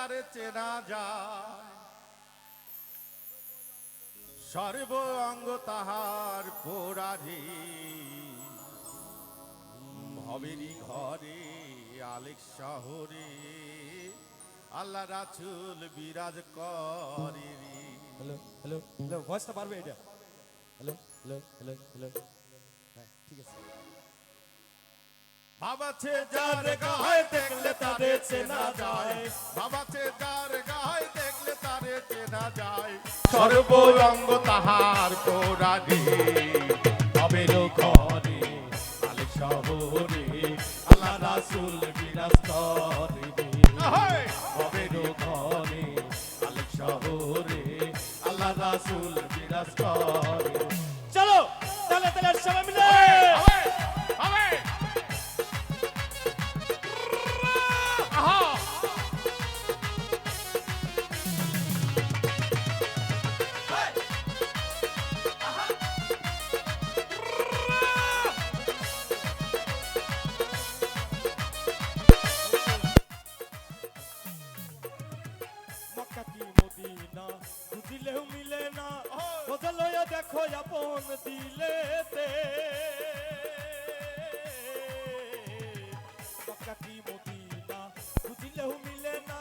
তারে চেনা যায়, সর্ব অঙ্গ তাহার পোড়ারে, ভবেরই ঘরে আলেক শহরে আল্লাহ রাসূল বিরাজ করে রে। হ্যালো হ্যালো হ্যালো, ভয়েসটা পারবে এটা? হ্যালো হ্যালো হ্যালো হ্যালো, হ্যাঁ ঠিক আছে। বাবাছে যার গায়ে দেখলে তারে চেনা যায়, বাবাছে যার গায়ে দেখলে তারে চেনা যায়, সর্ব অঙ্গ তাহার পোড়ারে, ভবেরই ঘরে আলেক শহরে আল্লাহ রাসূল বিরাজ করে রে। ভবেরই ঘরে আলেক শহরে আল্লাহ রাসূল বিরাজ করে। চলো তাহলে তাহলে সবাই মিলে মক্কা কি মদিনা বুঝিলেও মিলে না, খোঁজা লইয়া দেখো আপন দিলেতে। মক্কা কি মদিনা বুঝিলেও মিলে না,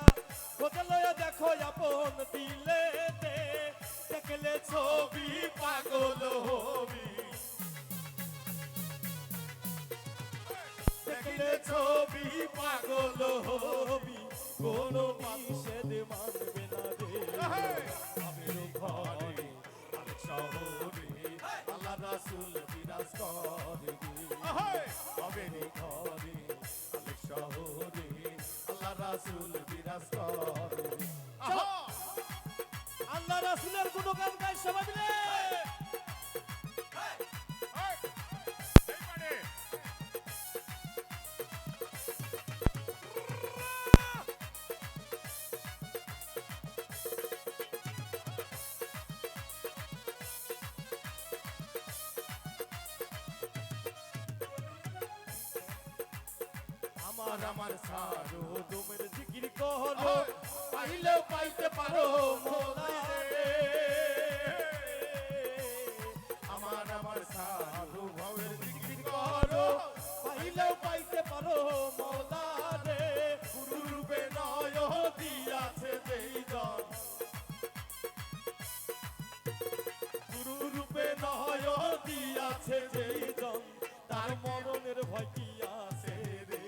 খোঁজা লইয়া দেখো আপন দিলেতে। দেখলে ছবি পাগল হবি, দেখলে ছবি পাগল হবি, কোনো নিষেধ মানবে না রে। আমির ঘরে আলেক শহরে আল্লাহ রাসূল বিরাজ করে রে। আমির ঘরে আলেক শহরে আল্লাহ রাসূল বিরাজ করে রে। আল্লাহ রাসূলের গুণগান গাই সবাই মিলে। আমার আমার সারো দমের জিকির করো, পাইলেও পাইতে পারো মোলা রে। আমার আমার সারো ভবের জিকির করো, পাইলেও পাইতে পারো মোলা রে। গুরু রূপে নয় দিয়াছে যেই জন, গুরু রূপে নয় দিয়াছে যেই জন, তার মরণের ভয় কি আছে রে।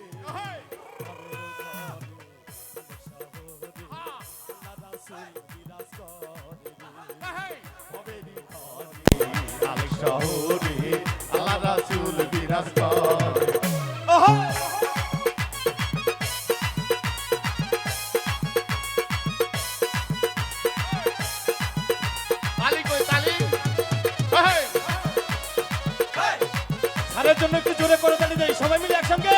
আলেক শহরে আল্লাহ রাসূল বিরাজ করে। তালি কই তালি, সারের জন্য একটু জোরে করে তালি দেই সবাই মিলে একসঙ্গে।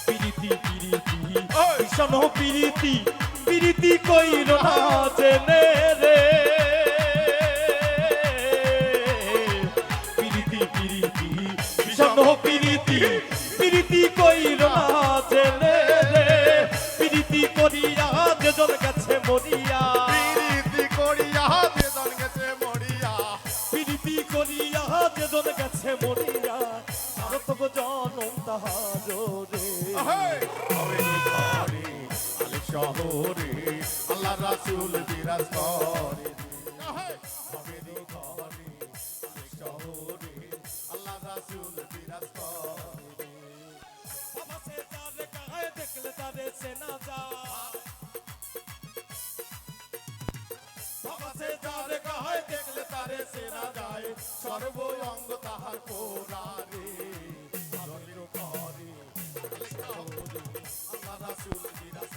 পিরিতি পিরিতি ভীষণ পিরিতি, পিরিতি কইরো না জেনে রে। পিরিতি পিরিতি ভীষণ পিরিতি, পিরিতি কইরো না জেনে রে। পিরিতি করিয়া যেজন গেছে মরিয়া, প্রীতি করিয়া যেজন গেছে মরিয়া, পিরিতি করিয়া যেজন গেছে মরিয়া, সারথক জনম তাহার রে। ভবেরই ঘরে আলেক শহরে আল্লাহ রাসূল বিরাজ করে রে। ভবেরই ঘরে আলেক শহরে আল্লাহ রাসূল বিরাজ করে রে। বাবা সে যার গায়ে দেখলে তারে চেনা যায়, বাবা সে যার গায়ে দেখলে তারে চেনা যায়, সর্ব অঙ্গ তাহার পোড়ারে, ভবেরই ঘরে আলেক শহরে আল্লাহ রাসূল বিরাজ